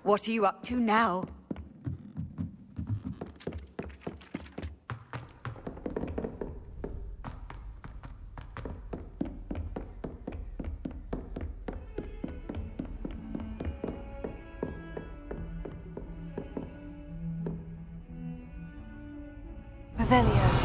What are you up to now? Revelio.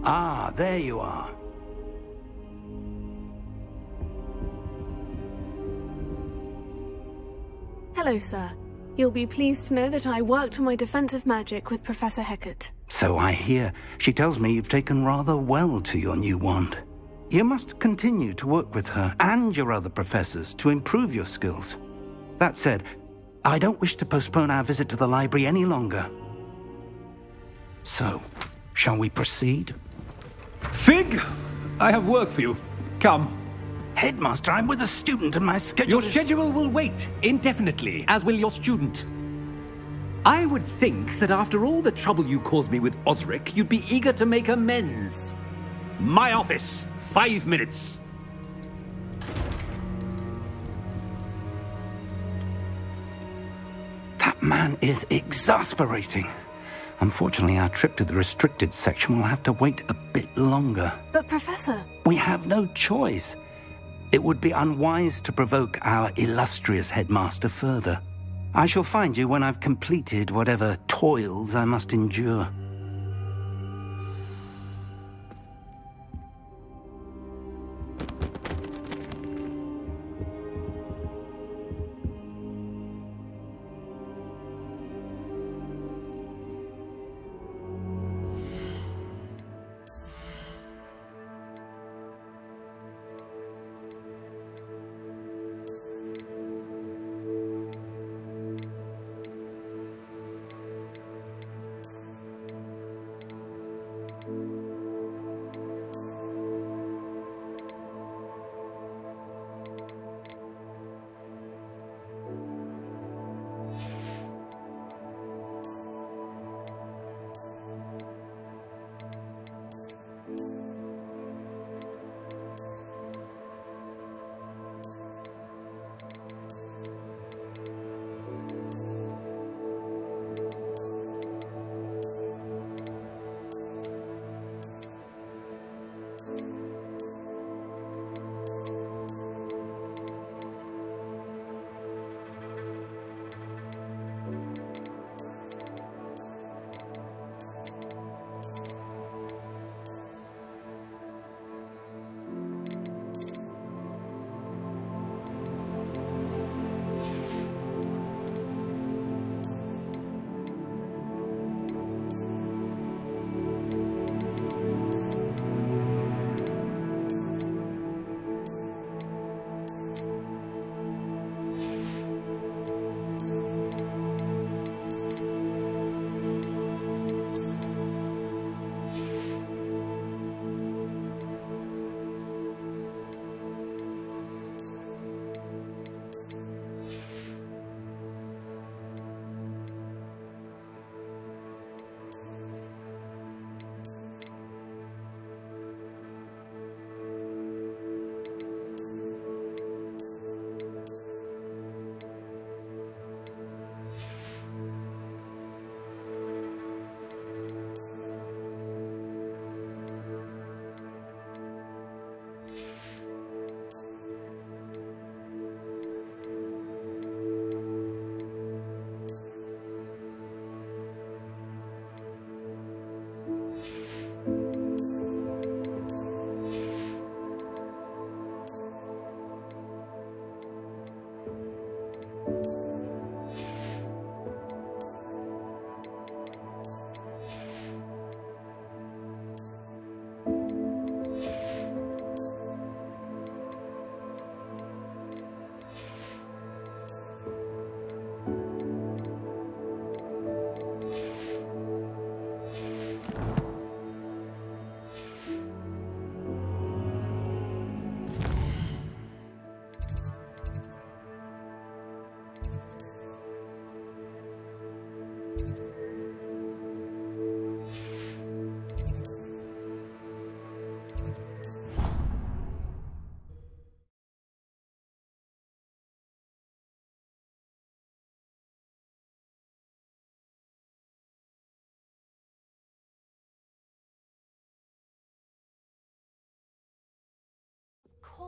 Ah, there you are. Hello, sir. You'll be pleased to know that I worked on my defensive magic with Professor Hecat. So I hear. She tells me you've taken rather well to your new wand. You must continue to work with her and your other professors to improve your skills. That said, I don't wish to postpone our visit to the library any longer. So, shall we proceed? Fig! I have work for you. Come. Headmaster, I'm with a student and my schedule Your schedule will wait indefinitely, as will your student. I would think that after all the trouble you caused me with Osric, you'd be eager to make amends. My office, 5 minutes. That man is exasperating. Unfortunately, our trip to the restricted section will have to wait a bit longer. But, Professor... We have no choice. It would be unwise to provoke our illustrious headmaster further. I shall find you when I've completed whatever toils I must endure.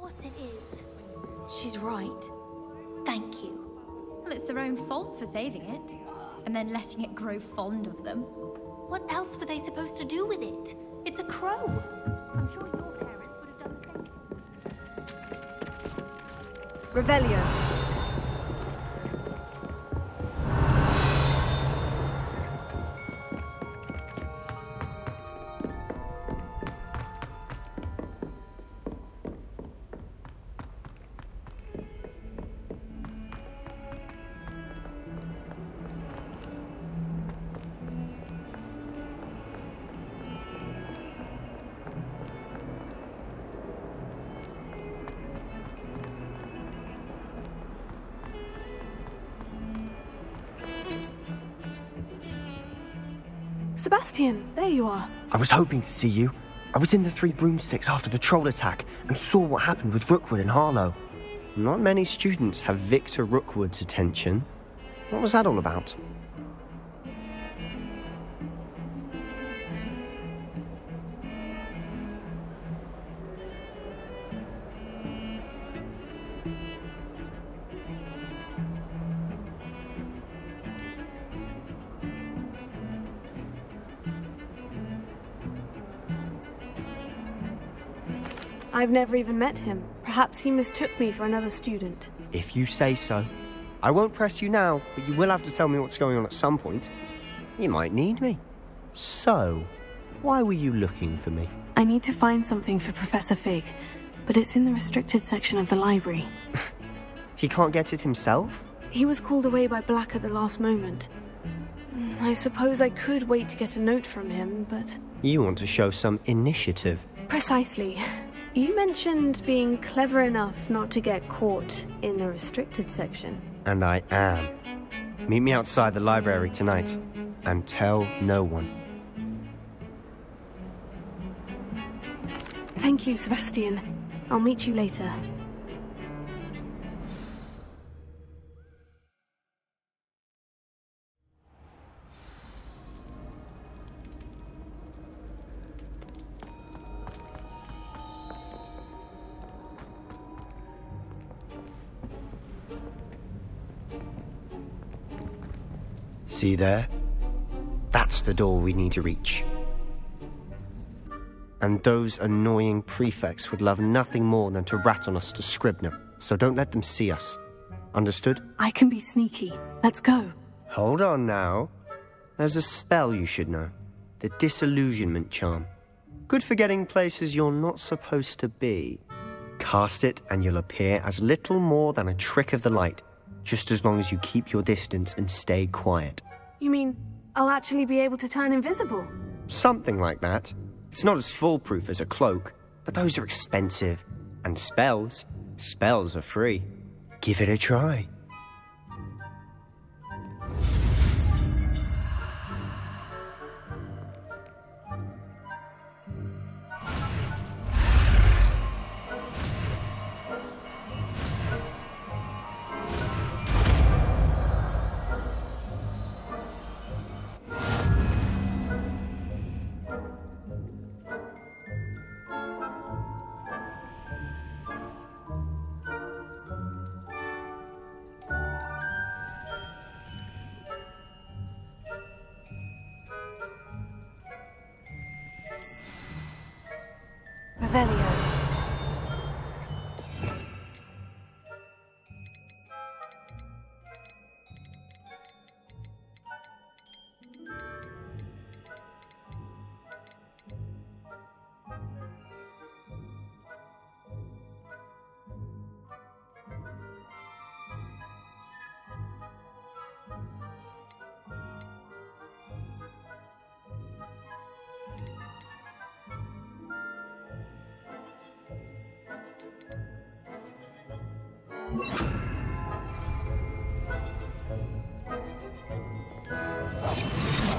course it is. She's right. Thank you. Well, it's their own fault for saving it, and then letting it grow fond of them. What else were they supposed to do with it? It's a crow. I'm sure your parents would have done the same. Revelio. Sebastian, there you are. I was hoping to see you. I was in the Three Broomsticks after the troll attack and saw what happened with Rookwood and Harlow. Not many students have Victor Rookwood's attention. What was that all about? I've never even met him. Perhaps he mistook me for another student. If you say so. I won't press you now, but you will have to tell me what's going on at some point. You might need me. So, why were you looking for me? I need to find something for Professor Fig, but it's in the restricted section of the library. He can't get it himself? He was called away by Black at the last moment. I suppose I could wait to get a note from him, but... You want to show some initiative. Precisely. You mentioned being clever enough not to get caught in the restricted section. And I am. Meet me outside the library tonight, and tell no one. Thank you, Sebastian. I'll meet you later. See there? That's the door we need to reach. And those annoying prefects would love nothing more than to rat on us to Scribner, so don't let them see us. Understood? I can be sneaky. Let's go. Hold on now. There's a spell you should know. The Disillusionment Charm. Good for getting places you're not supposed to be. Cast it and you'll appear as little more than a trick of the light, just as long as you keep your distance and stay quiet. You mean I'll actually be able to turn invisible? Something like that. It's not as foolproof as a cloak, but those are expensive. And spells are free. Give it a try. Revelio.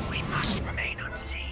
We must remain unseen.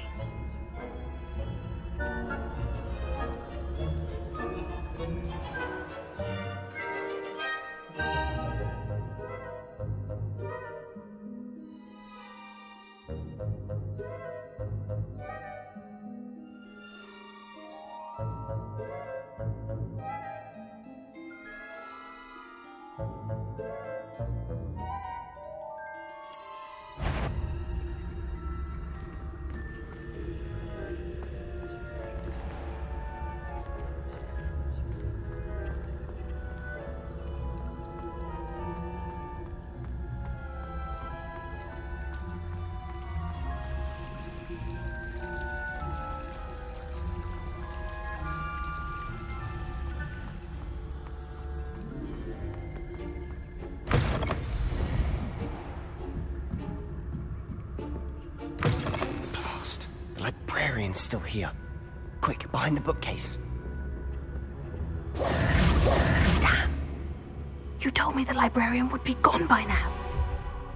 librarian's still here. Quick, behind the bookcase. Damn. You told me the librarian would be gone by now.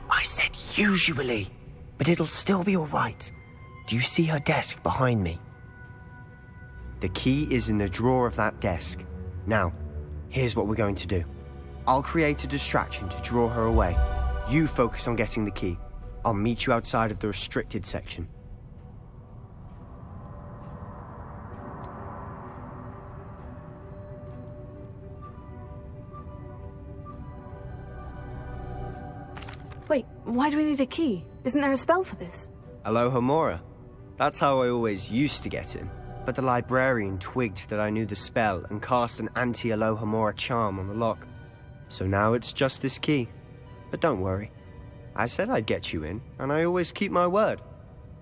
I said usually, but it'll still be all right. Do you see her desk behind me? The key is in the drawer of that desk. Now, here's what we're going to do. I'll create a distraction to draw her away. You focus on getting the key. I'll meet you outside of the restricted section. Wait, why do we need a key? Isn't there a spell for this? Alohomora. That's how I always used to get in. But the librarian twigged that I knew the spell and cast an anti-Alohomora charm on the lock. So now it's just this key. But don't worry. I said I'd get you in, and I always keep my word.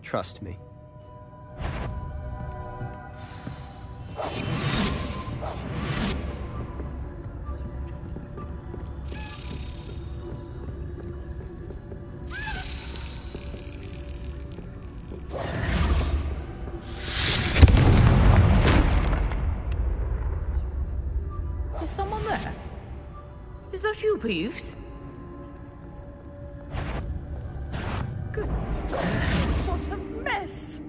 Trust me. Is someone there? Is that you, Peeves? Goodness gracious, what a mess!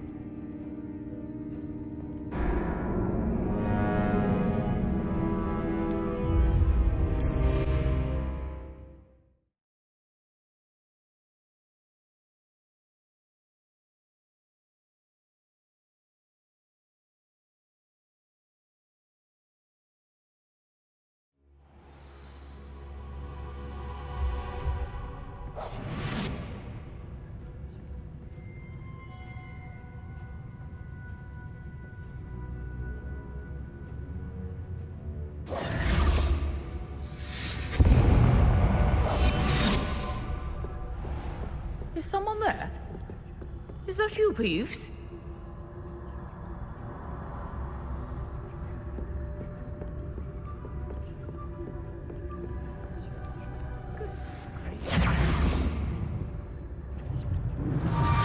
Is someone there? Is that you, Peeves?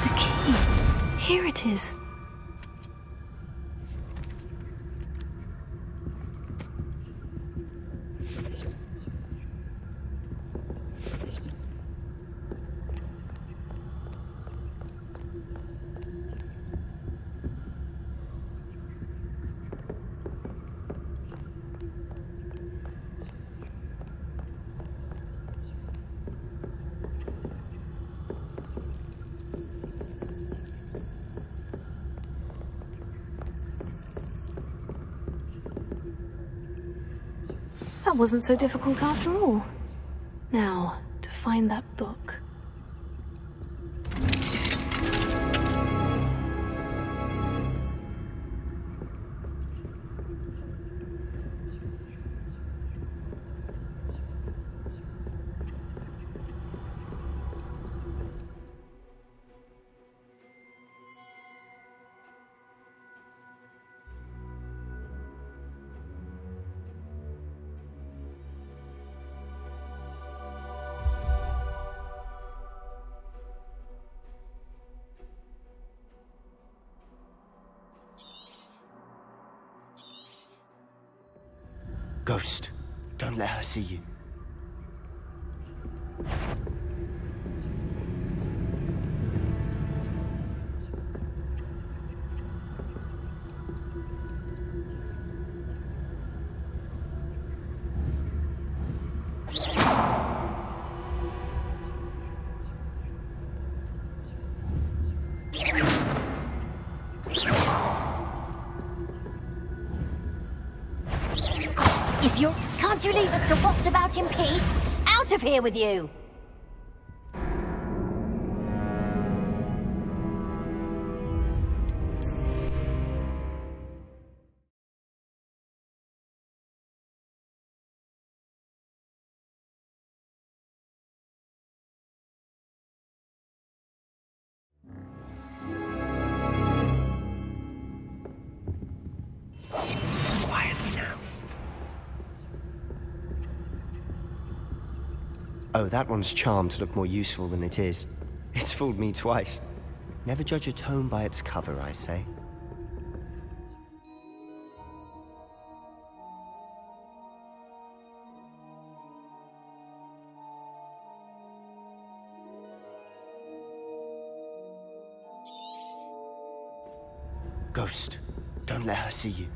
The key. Here it is. That wasn't so difficult after all. Now, to find that book. Ghost, don't let her see you. Can't you leave us to waft about in peace? Out of here with you! Oh, that one's charmed to look more useful than it is. It's fooled me twice. Never judge a tome by its cover, I say. Ghost, don't let her see you.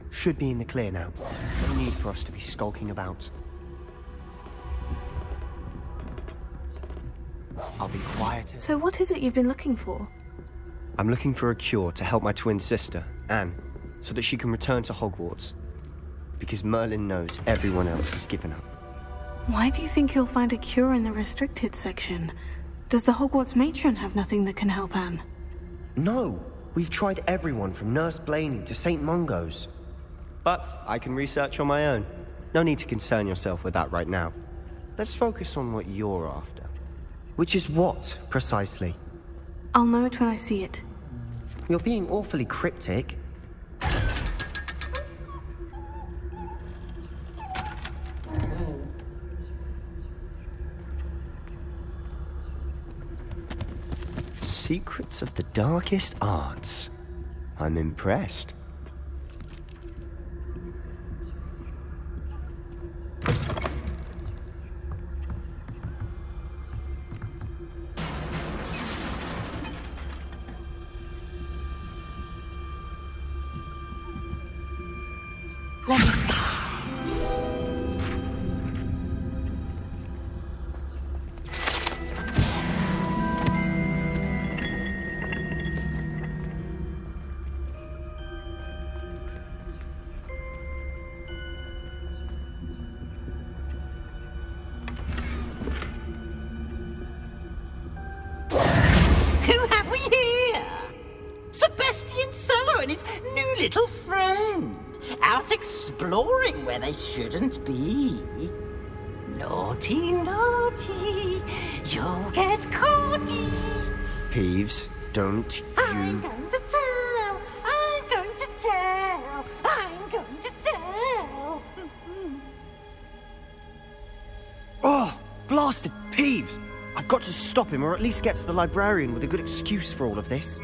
Should be in the clear now. No need for us to be skulking about. I'll be quiet. So what is it you've been looking for? I'm looking for a cure to help my twin sister, Anne, so that she can return to Hogwarts. Because Merlin knows everyone else has given up. Why do you think you'll find a cure in the restricted section? Does the Hogwarts matron have nothing that can help Anne? No! We've tried everyone from Nurse Blaney to St. Mungo's. But I can research on my own. No need to concern yourself with that right now. Let's focus on what you're after. Which is what, precisely? I'll know it when I see it. You're being awfully cryptic. Secrets of the darkest arts. I'm impressed. Let me see. Who have we here? Sebastian Solo and his new little friend. Out exploring where they shouldn't be. Naughty, naughty, you'll get caughty. Peeves, don't I'm you... going to tell, I'm going to tell, I'm going to tell. Oh, blasted Peeves! I've got to stop him, or at least get to the librarian with a good excuse for all of this.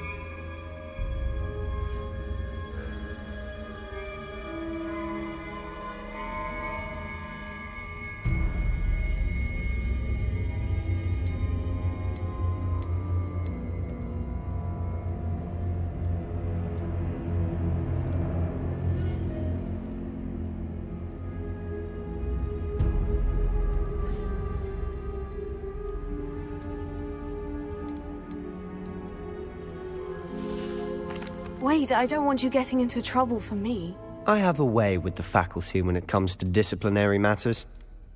Wait, I don't want you getting into trouble for me. I have a way with the faculty when it comes to disciplinary matters.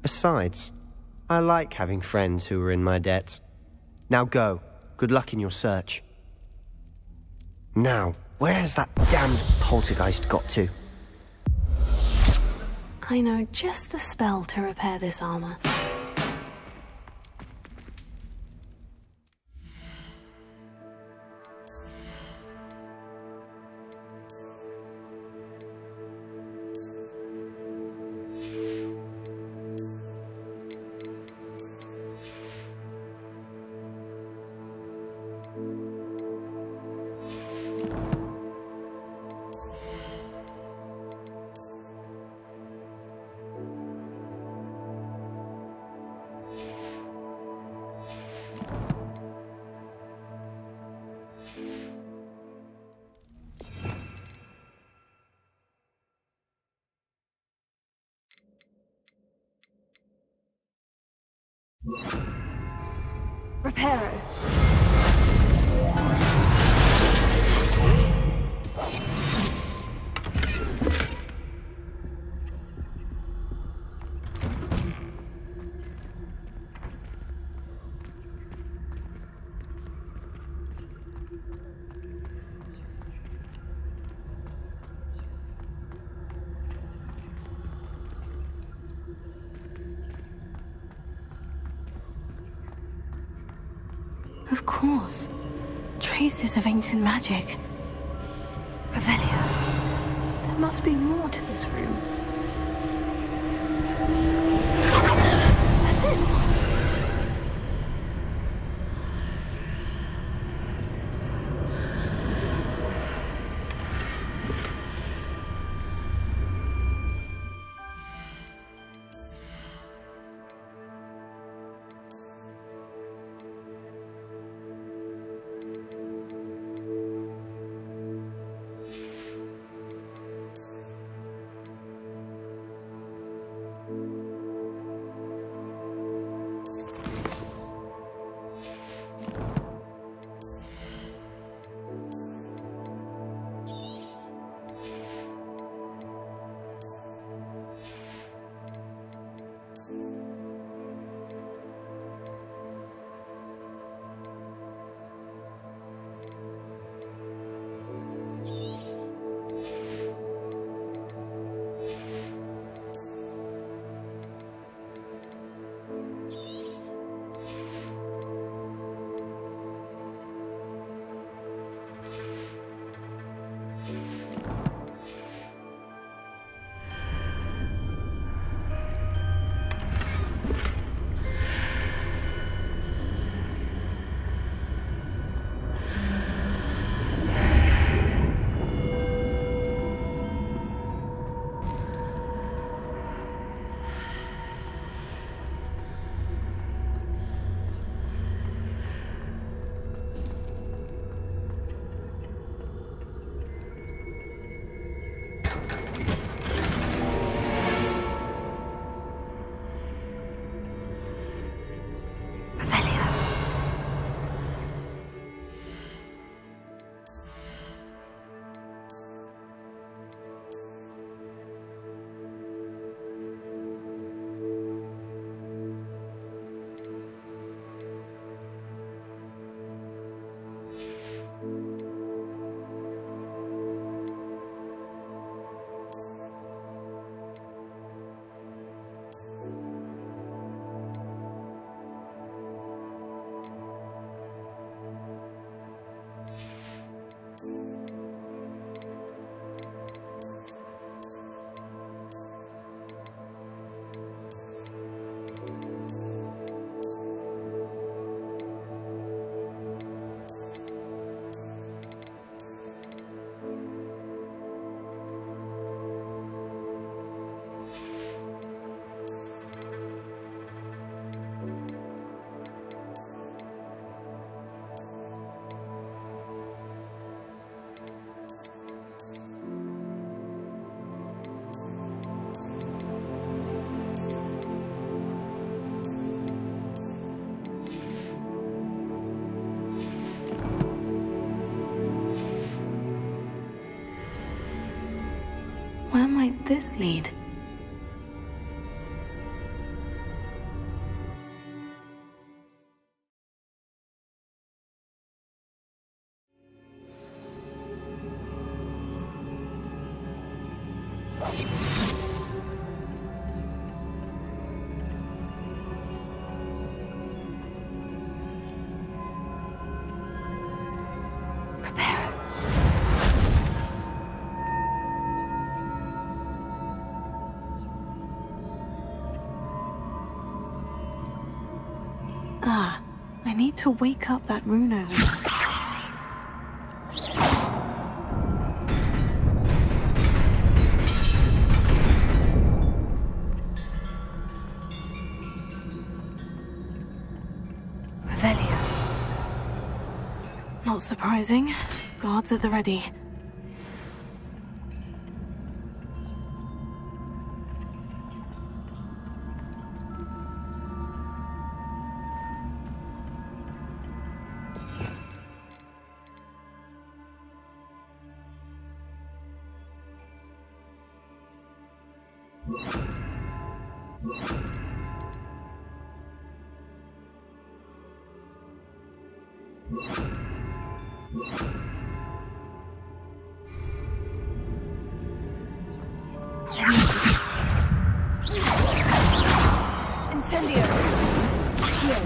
Besides, I like having friends who are in my debt. Now go. Good luck in your search. Now, where has that damned poltergeist got to? I know just the spell to repair this armor. Reparo. Of course. Traces of ancient magic. Revelio. There must be more to this room. That's it. Where might this lead? I need to wake up that rune over there. Revelio. Not surprising. Guards at the ready. Incendio. Here.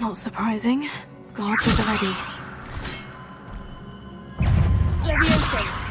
Not surprising. Guards at the ready. Leviosa!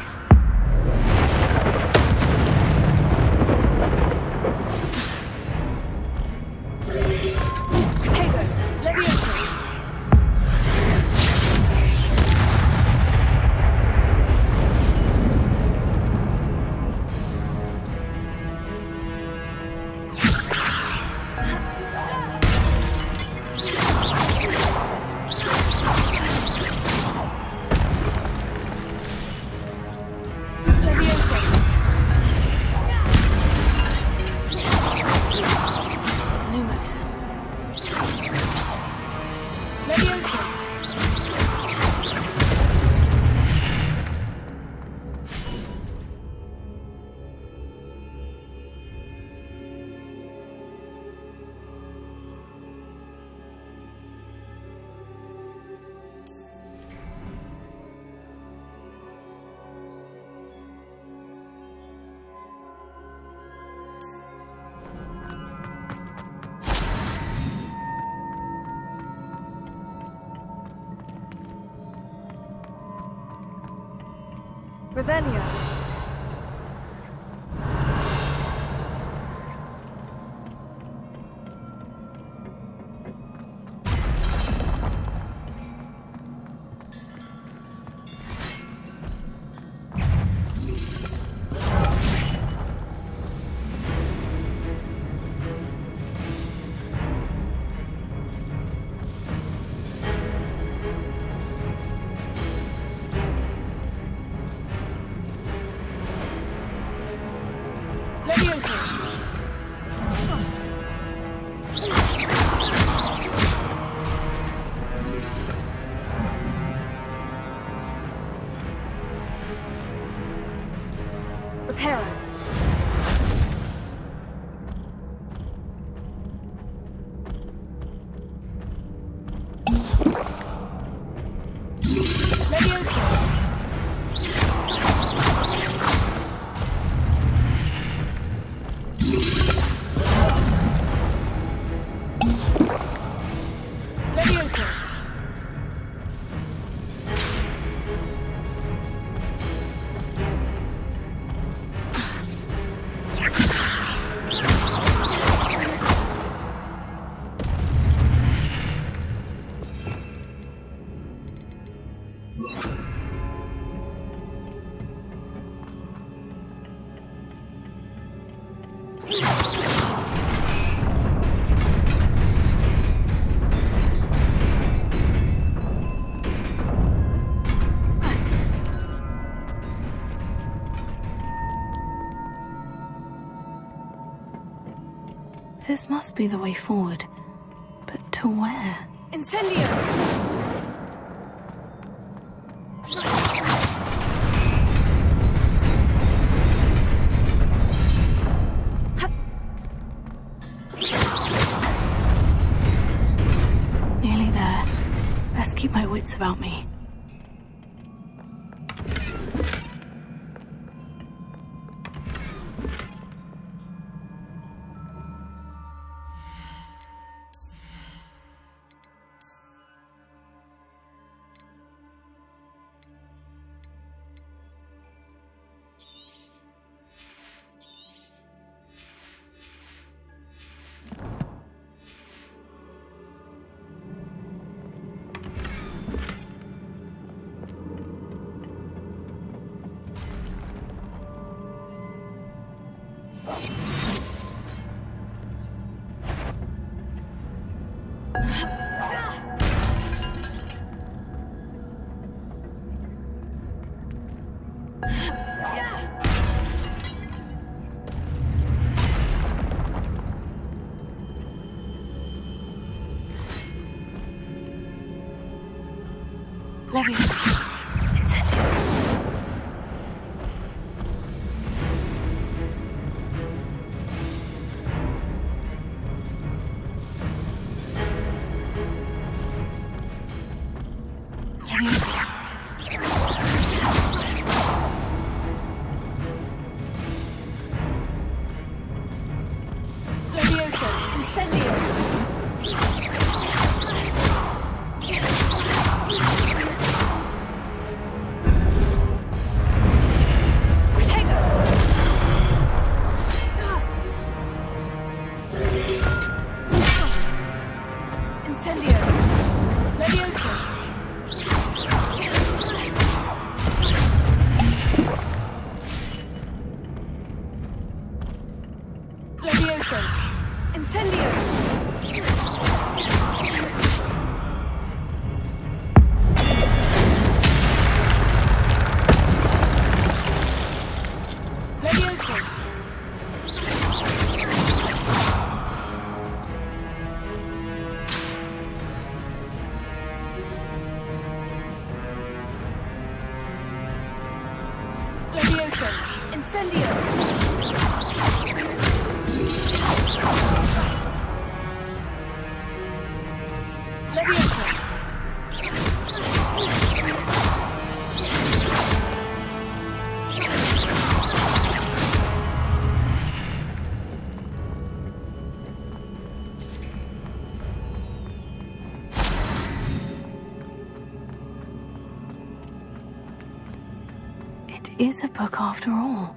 Revelio. This must be the way forward. But to where? Incendio! Nearly there. Best keep my wits about me. Levioso! Incendio! Levioso! It is a book after all.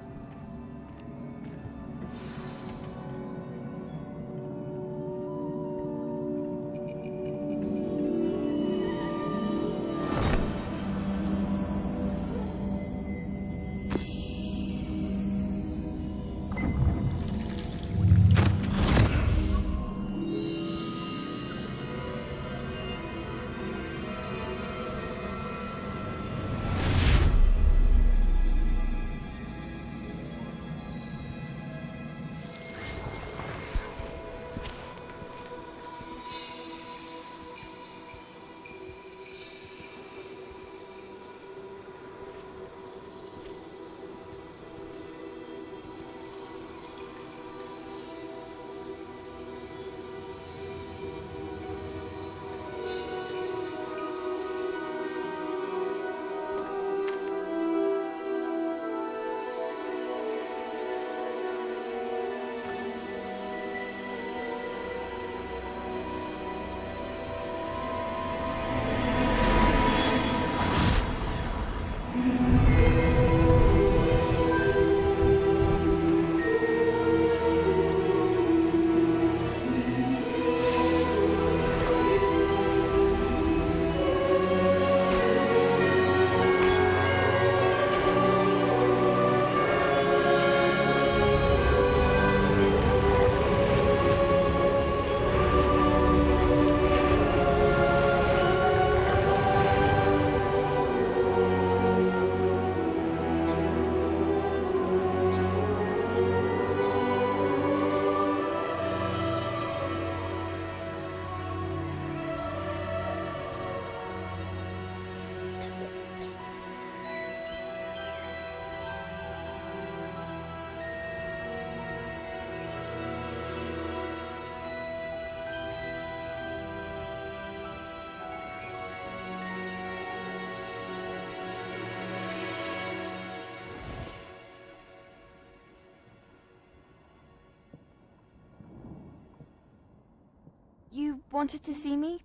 You wanted to see me?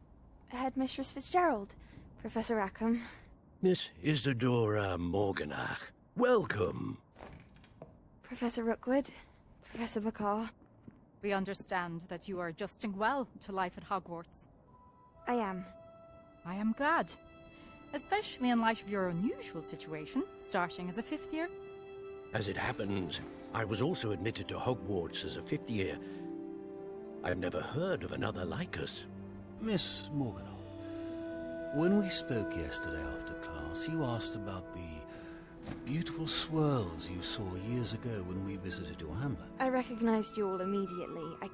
Headmistress Fitzgerald, Professor Rackham. Miss Isadora Morganach, welcome. Professor Rookwood, Professor Bakar. We understand that you are adjusting well to life at Hogwarts. I am. I am glad. Especially in light of your unusual situation, starting as a 5th year. As it happens, I was also admitted to Hogwarts as a 5th year. I've never heard of another like us. Miss Morganach, when we spoke yesterday after class, you asked about the beautiful swirls you saw years ago when we visited your hamlet. I recognized you all immediately. I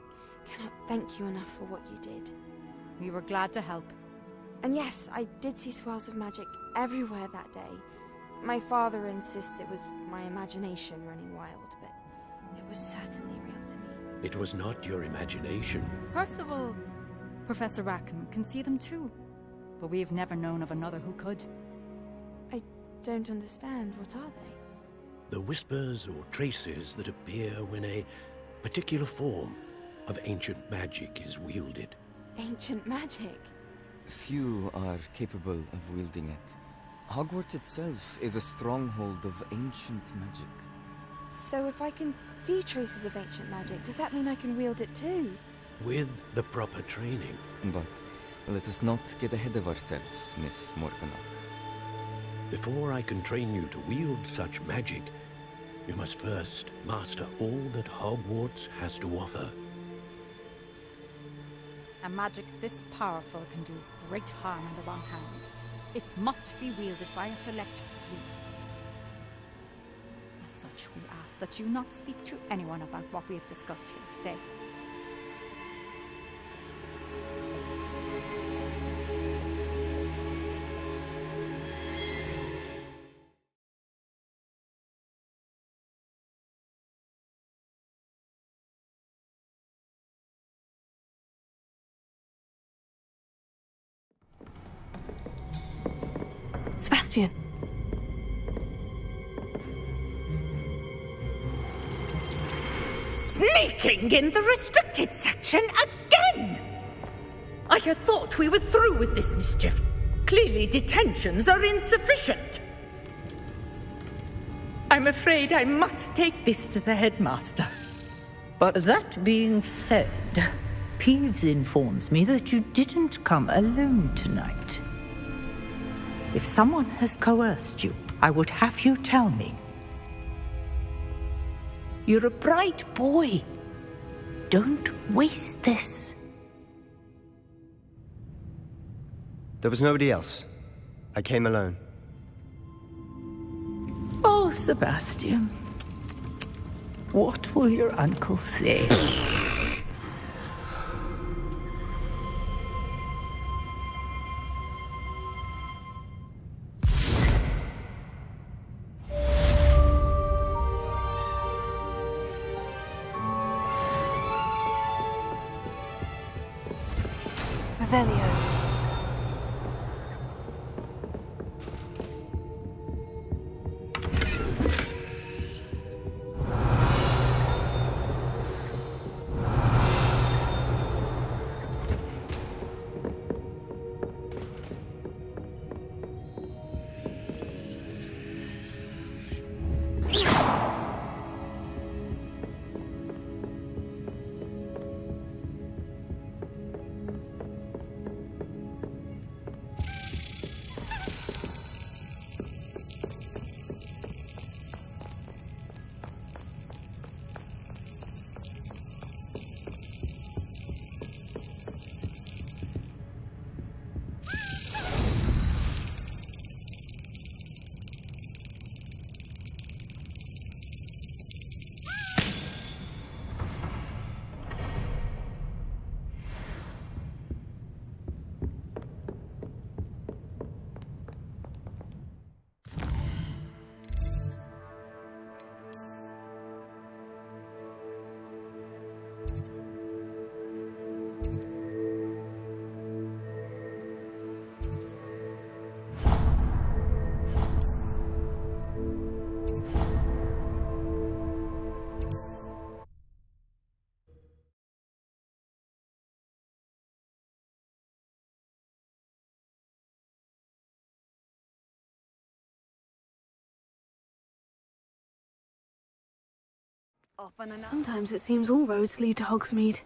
cannot thank you enough for what you did. We were glad to help. And yes, I did see swirls of magic everywhere that day. My father insists it was my imagination running wild, but it was certainly real to me. It was not your imagination. Percival, Professor Rackham can see them too. But we've never known of another who could. I don't understand. What are they? The whispers or traces that appear when a particular form of ancient magic is wielded. Ancient magic? Few are capable of wielding it. Hogwarts itself is a stronghold of ancient magic. So if I can see traces of ancient magic, does that mean I can wield it too? With the proper training. But let us not get ahead of ourselves, Miss Morganach. Before I can train you to wield such magic, you must first master all that Hogwarts has to offer. A magic this powerful can do great harm in the wrong hands. It must be wielded by a select few. As such, we ask that you not speak to anyone about what we have discussed here today. Sebastian. Sneaking in the restricted section again! I had thought we were through with this mischief. Clearly detentions are insufficient. I'm afraid I must take this to the headmaster. But that being said, Peeves informs me that you didn't come alone tonight. If someone has coerced you, I would have you tell me. You're a bright boy. Don't waste this. there was nobody else. I came alone. Oh, Sebastian. What will your uncle say? Revelio. Sometimes it seems all roads lead to Hogsmeade.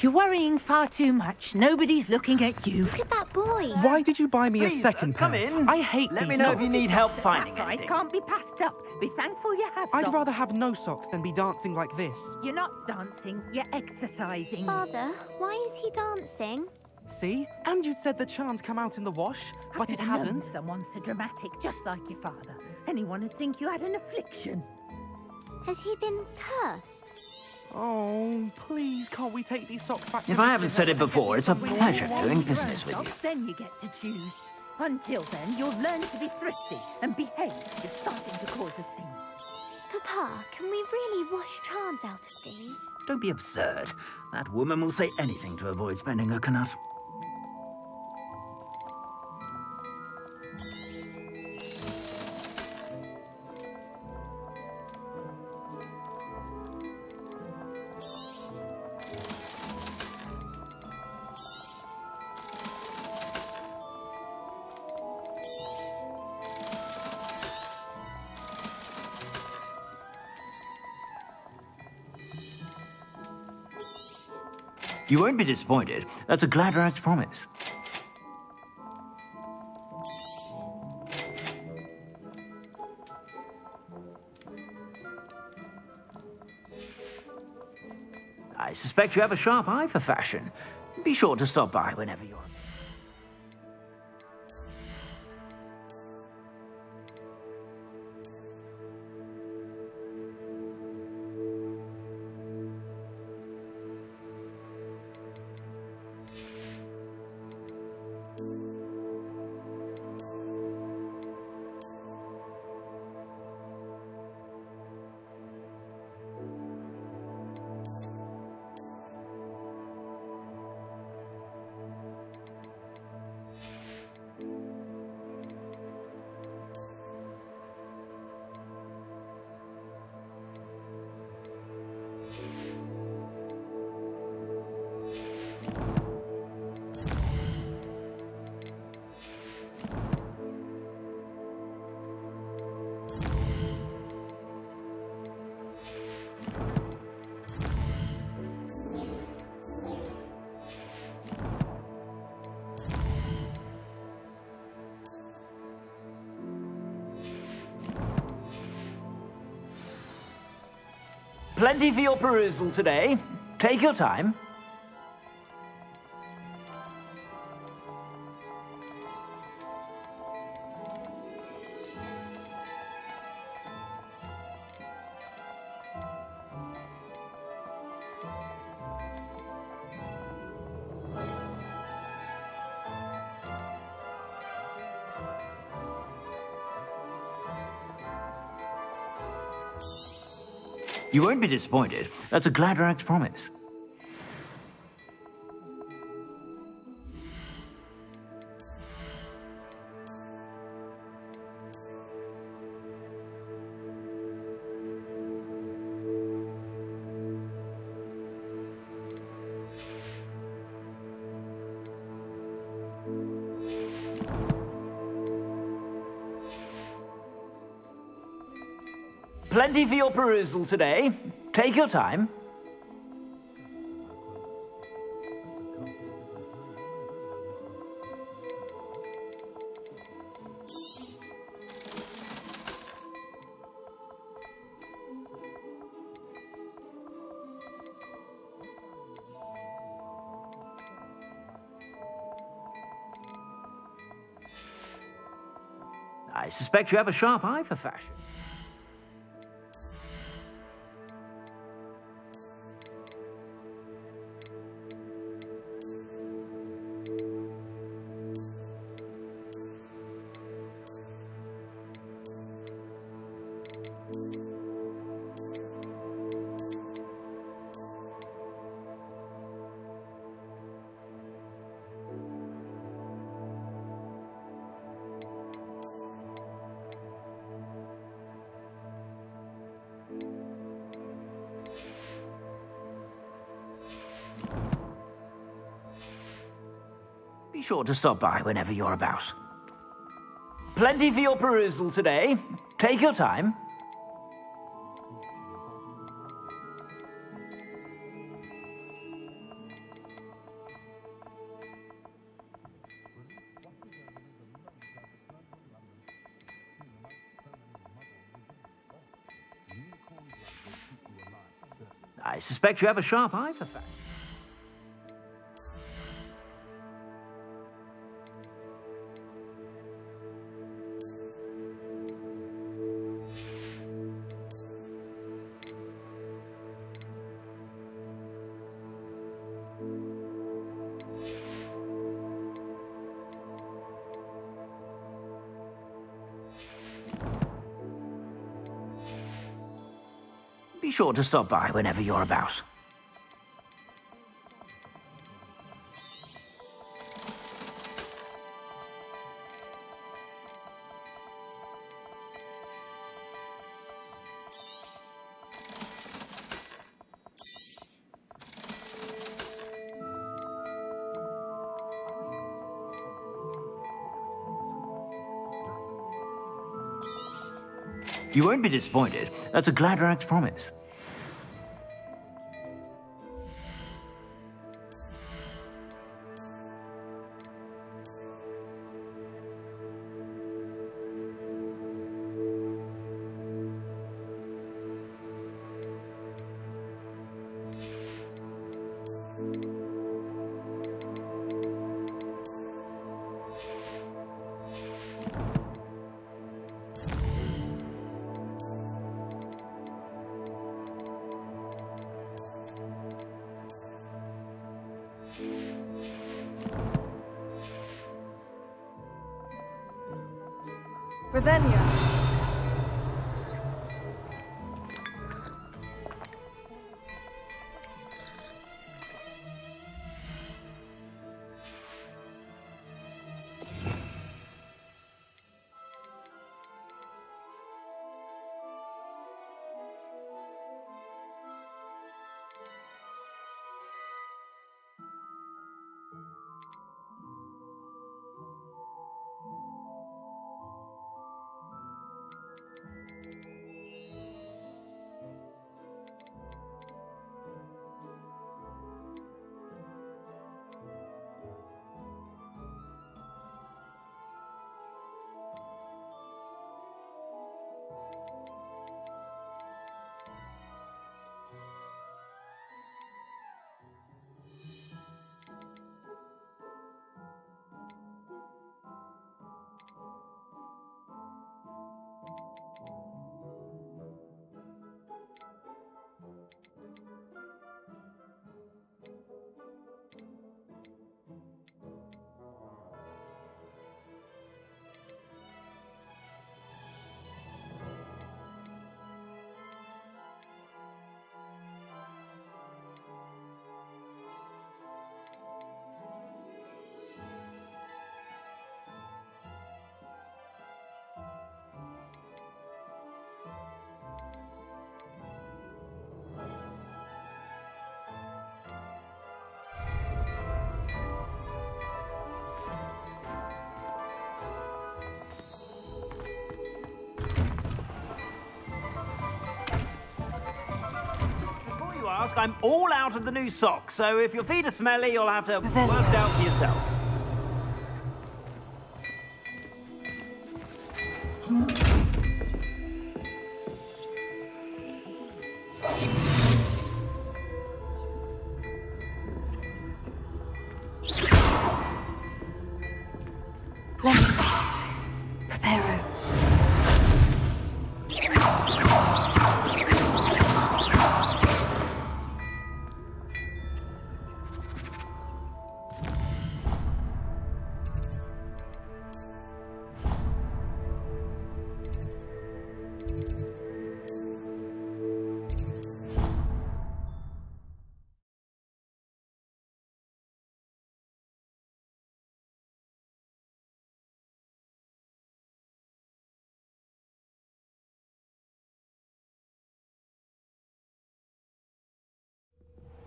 You're worrying far too much. Nobody's looking at you. Look at that boy. Why did you buy me a Please, second pair? come in. I hate Let these me know socks. if you need help finding That price anything. can't be passed up. Be thankful you have I'd some. rather have no socks than be dancing like this. You're not dancing, you're exercising. Father, why is he dancing? See? And you'd said the charm's come out in the wash, but it hasn't. Someone so dramatic, just like your father. Anyone would think you had an affliction. Has he been cursed? Oh, please, can't we take these socks back to If I haven't said it before, it's a pleasure doing business with you. Then you get to choose. Until then, you'll learn to be thrifty and behave. You're starting to cause a scene. Papa, can we really wash charms out of these? Don't be absurd. That woman will say anything to avoid spending her canut. You won't be disappointed. That's a Gladrax promise. I suspect you have a sharp eye for fashion. Be sure to stop by whenever you're... Plenty for your perusal today. Take your time. You won't be disappointed. That's a Gladrax promise. Plenty for your perusal today. Take your time. I suspect you have a sharp eye for fashion. Be sure to stop by whenever you're about. Plenty for your perusal today. Take your time. I suspect you have a sharp eye for fashion. Be sure to stop by whenever you're about. You won't be disappointed. That's a Gladrax promise. Ravenna. I'm all out of the new socks, so if your feet are smelly, you'll have to work it out for yourself.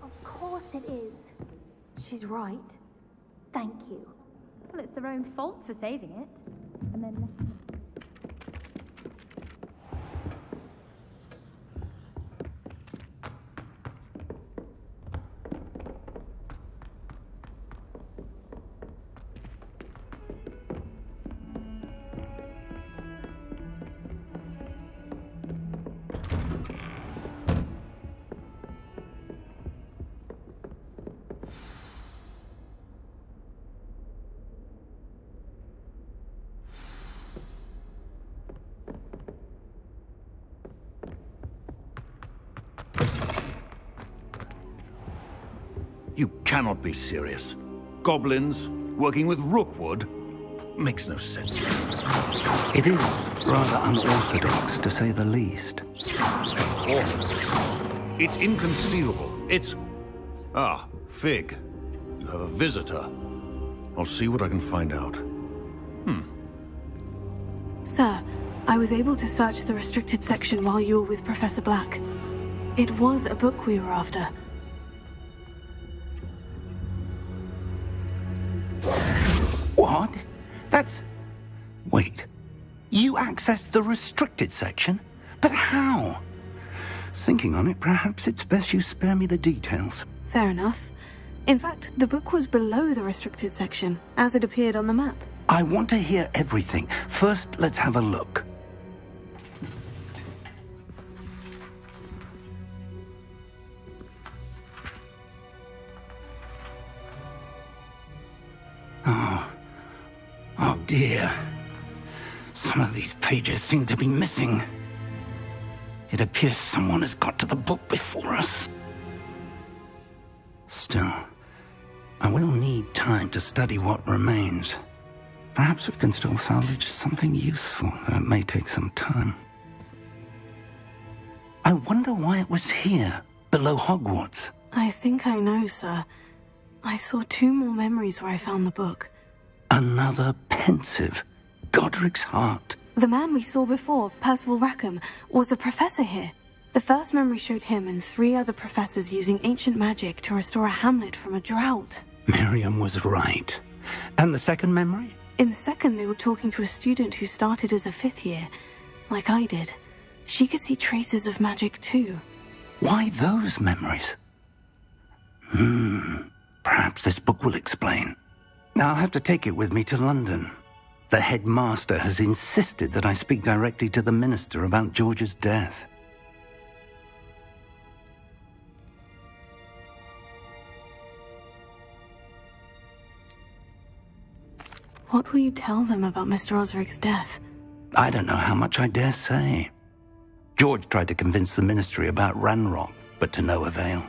Of course it is. She's right. Thank you. Well, it's their own fault for saving it. And then... You cannot be serious. Goblins working with Rookwood makes no sense. It is rather unorthodox, to say the least. Orthodox? It's inconceivable. It's... Ah, Fig. You have a visitor. I'll see what I can find out. Sir, I was able to search the restricted section while you were with Professor Black. It was a book we were after. What? That's... Wait. You accessed the restricted section? But how? Thinking on it, perhaps it's best you spare me the details. Fair enough. In fact, the book was below the restricted section, as it appeared on the map. I want to hear everything. First, let's have a look. Oh dear. Some of these pages seem to be missing. It appears someone has got to the book before us. Still, I will need time to study what remains. Perhaps we can still salvage something useful, though it may take some time. I wonder why it was here, below Hogwarts. I think I know, sir. I saw 2 more memories where I found the book. Another pensive. Godric's heart. The man we saw before, Percival Rackham, was a professor here. The first memory showed him and 3 other professors using ancient magic to restore a hamlet from a drought. Miriam was right. And the second memory? In the second, they were talking to a student who started as a 5th year, like I did. She could see traces of magic too. Why those memories? Perhaps this book will explain. I'll have to take it with me to London. The headmaster has insisted that I speak directly to the minister about George's death. What will you tell them about Mr. Osric's death? I don't know how much I dare say. George tried to convince the ministry about Ranrock, but to no avail.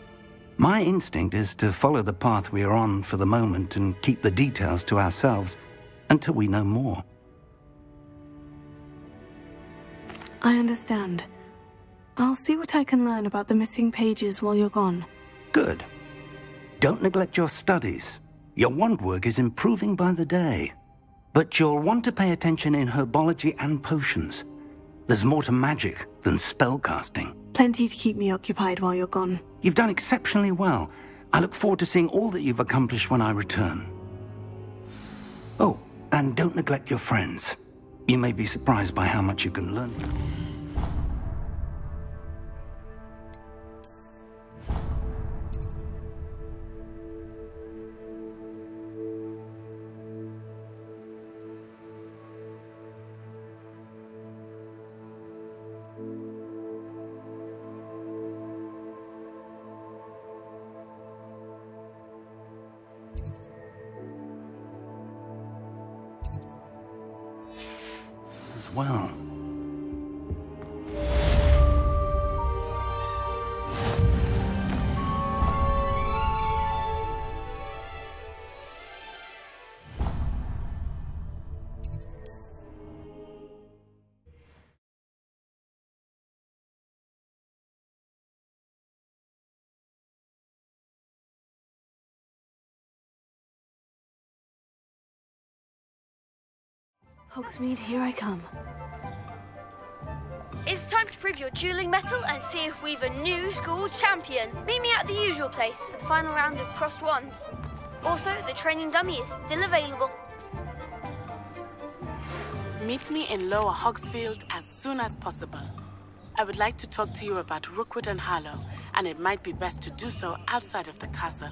My instinct is to follow the path we are on for the moment and keep the details to ourselves until we know more. I understand. I'll see what I can learn about the missing pages while you're gone. Good. Don't neglect your studies. Your wand work is improving by the day. But you'll want to pay attention in herbology and potions. There's more to magic than spellcasting. Plenty to keep me occupied while you're gone. You've done exceptionally well. I look forward to seeing all that you've accomplished when I return. Oh, and don't neglect your friends. You may be surprised by how much you can learn from them. Well. Hogsmeade, here I come. It's time to prove your dueling mettle and see if we've a new school champion. Meet me at the usual place for the final round of crossed wands. Also, the training dummy is still available. Meet me in Lower Hogsfield as soon as possible. I would like to talk to you about Rookwood and Harlow, and it might be best to do so outside of the castle.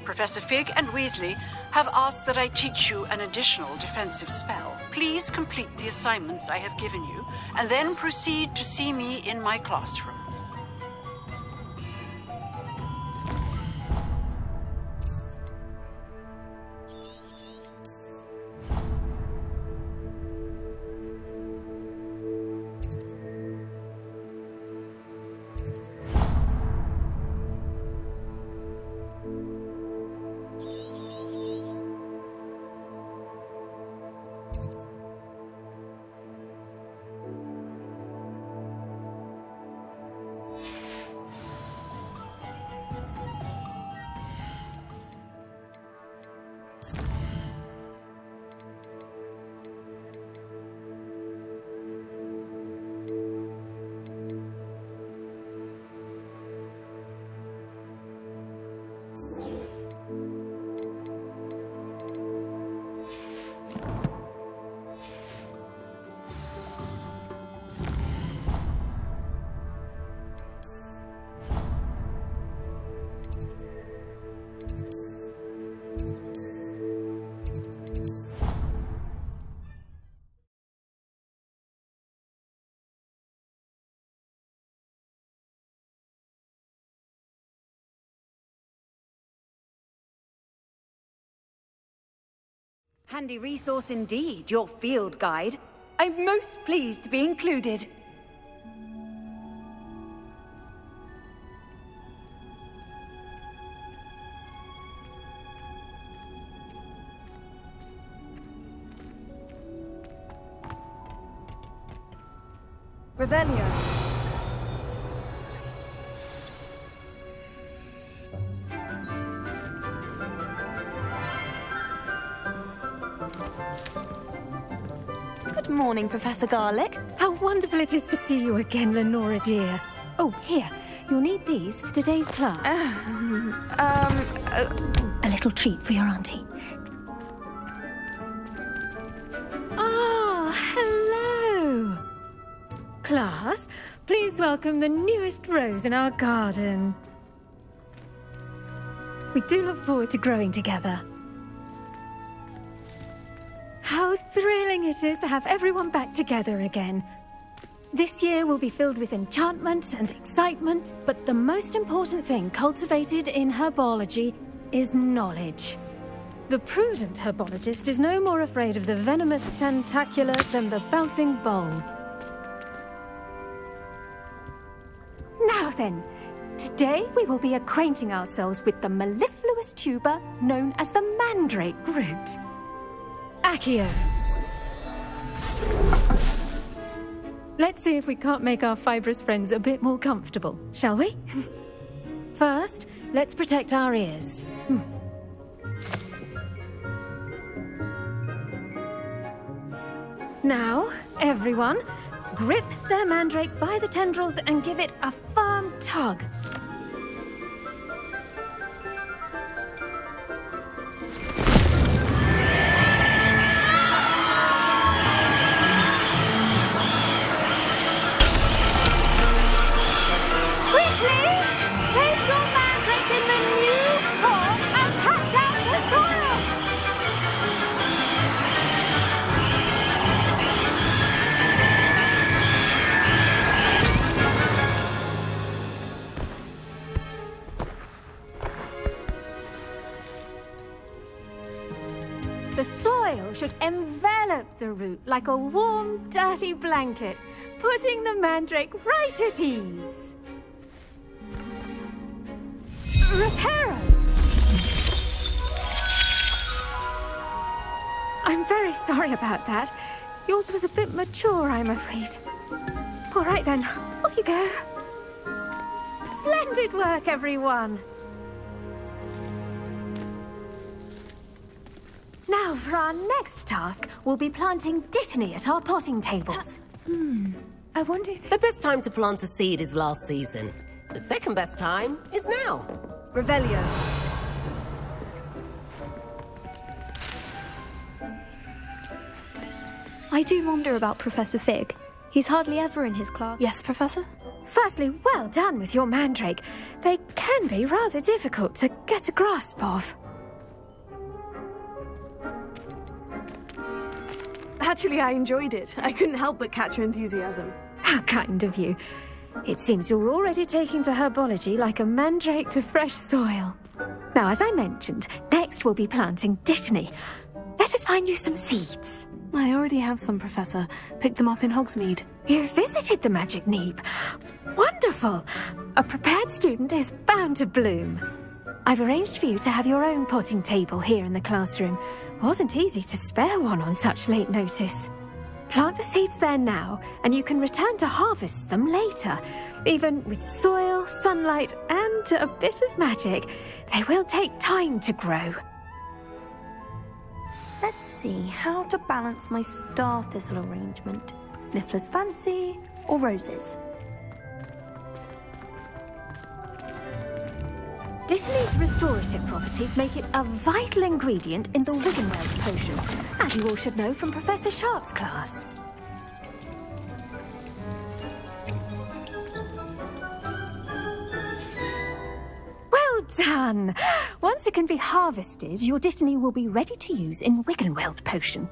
Professor Fig and Weasley have asked that I teach you an additional defensive spell. Please complete the assignments I have given you, and then proceed to see me in my classroom. Handy resource indeed, your field guide. I'm most pleased to be included. Revelio. Good morning, Professor Garlick. How wonderful it is to see you again, Lenora dear. Oh, here. You'll need these for today's class. A little treat for your auntie. Ah, hello. Class, please welcome the newest rose in our garden. We do look forward to growing together. How thrilling it is to have everyone back together again. This year will be filled with enchantment and excitement, but the most important thing cultivated in herbology is knowledge. The prudent herbologist is no more afraid of the venomous tentacula than the bouncing bulb. Now then, today we will be acquainting ourselves with the mellifluous tuber known as the mandrake root. Accio. Let's see if we can't make our fibrous friends a bit more comfortable, shall we? First, let's protect our ears. Now, everyone, grip their mandrake by the tendrils and give it a firm tug. The soil should envelop the root like a warm, dirty blanket, putting the mandrake right at ease. Reparo! I'm very sorry about that. Yours was a bit mature, I'm afraid. All right then, off you go. Splendid work, everyone. Now, for our next task, we'll be planting dittany at our potting tables. I wonder... The best time to plant a seed is last season. The second best time is now. Revelio. I do wonder about Professor Fig. He's hardly ever in his class. Yes, Professor? Firstly, well done with your mandrake. They can be rather difficult to get a grasp of. Actually, I enjoyed it. I couldn't help but catch your enthusiasm. How kind of you. It seems you're already taking to herbology like a mandrake to fresh soil. Now, as I mentioned, next we'll be planting dittany. Let us find you some seeds. I already have some, Professor. Picked them up in Hogsmeade. You visited the Magic Neep. Wonderful! A prepared student is bound to bloom. I've arranged for you to have your own potting table here in the classroom. Wasn't easy to spare one on such late notice. Plant the seeds there now, and you can return to harvest them later. Even with soil, sunlight, and a bit of magic, they will take time to grow. Let's see how to balance my star thistle arrangement. Niffler's Fancy or roses? Dittany's restorative properties make it a vital ingredient in the Wiggenweld potion, as you all should know from Professor Sharp's class. Well done! Once it can be harvested, your dittany will be ready to use in Wiggenweld potion.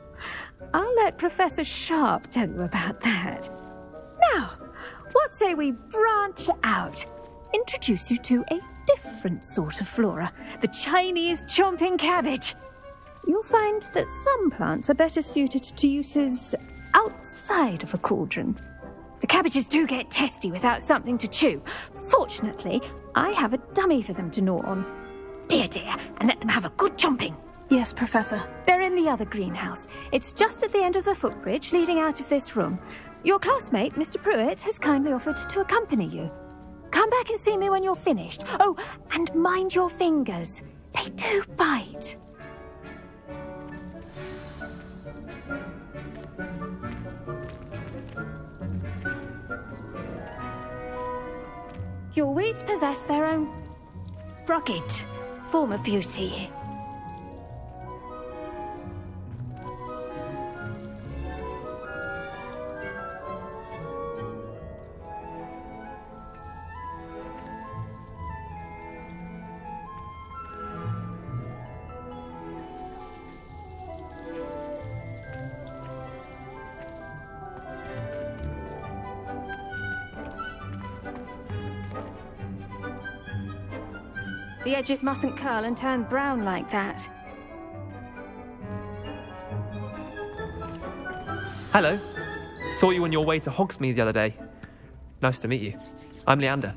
I'll let Professor Sharp tell you about that. Now, what say we branch out? Introduce you to a different sort of flora, the Chinese chomping cabbage. you'll find that some plants are better suited to uses outside of a cauldron. The cabbages do get testy without something to chew. Fortunately, I have a dummy for them to gnaw on. Be a dear and let them have a good chomping. Yes, Professor. They're in the other greenhouse. It's just at the end of the footbridge leading out of this room. Your classmate, Mr. Pruitt, has kindly offered to accompany you. Come back and see me when you're finished. Oh, and mind your fingers. They do bite. Your weeds possess their own rugged form of beauty. The edges mustn't curl and turn brown like that. Hello. Saw you on your way to Hogsmeade the other day. Nice to meet you. I'm Leander.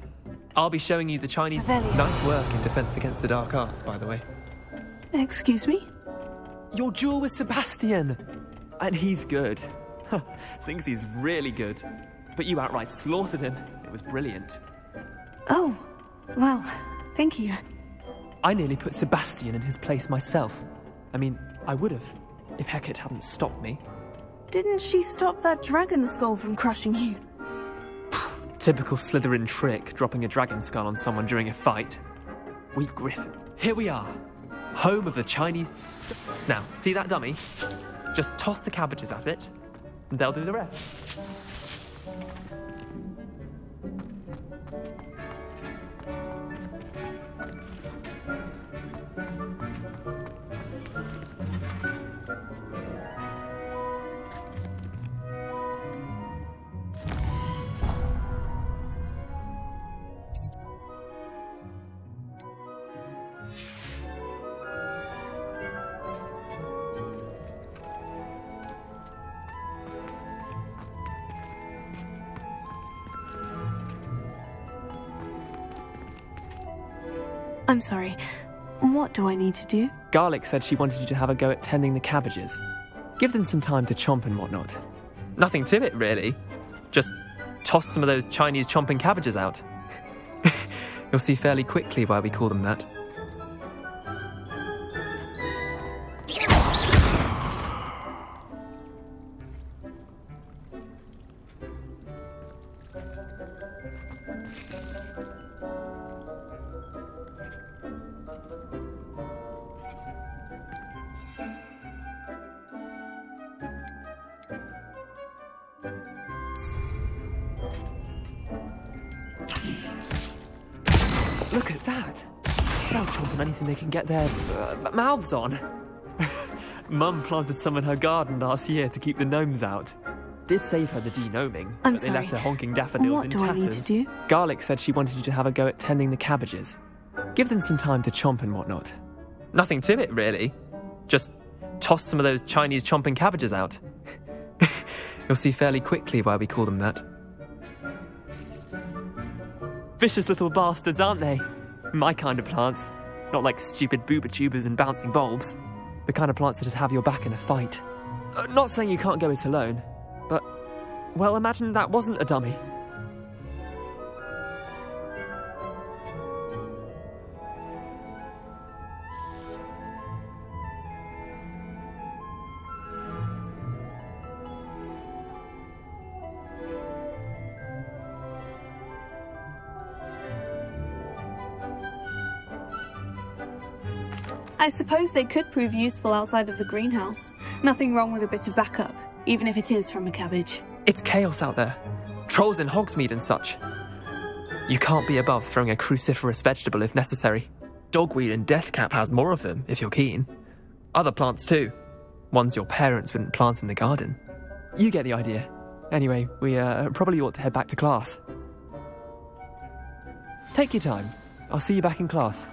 I'll be showing you the Chinese... Nice work in Defense Against the Dark Arts, by the way. Excuse me? Your duel with Sebastian! And he's good. Thinks he's really good. But you outright slaughtered him. It was brilliant. Oh, well, thank you. I nearly put Sebastian in his place myself. I mean, I would have, if Hecate hadn't stopped me. Didn't she stop that dragon skull from crushing you? Typical Slytherin trick, dropping a dragon skull on someone during a fight. Weak Griffin. Here we are. Home of the Chinese... Now, see that dummy? Just toss the cabbages at it, and they'll do the rest. I'm sorry. What do I need to do? Garlic said she wanted you to have a go at tending the cabbages. Give them some time to chomp and whatnot. Nothing to it, really. Just toss some of those Chinese chomping cabbages out. You'll see fairly quickly why we call them that. Look at that! They'll chomp on anything they can get their mouths on. Mum planted some in her garden last year to keep the gnomes out. Did save her the de-gnoming, but they left her honking daffodils in tatters. What do I need to do? Garlic said she wanted you to have a go at tending the cabbages. Give them some time to chomp and whatnot. Nothing to it, really. Just toss some of those Chinese chomping cabbages out. You'll see fairly quickly why we call them that. Vicious little bastards, aren't they? My kind of plants. Not like stupid booba tubers and bouncing bulbs. The kind of plants that just have your back in a fight. Not saying you can't go it alone, but, well, imagine that wasn't a dummy. I suppose they could prove useful outside of the greenhouse. Nothing wrong with a bit of backup, even if it is from a cabbage. It's chaos out there. Trolls in Hogsmeade and such. You can't be above throwing a cruciferous vegetable if necessary. Dogweed and deathcap has more of them, if you're keen. Other plants too. Ones your parents wouldn't plant in the garden. You get the idea. Anyway, we probably ought to head back to class. Take your time. I'll see you back in class.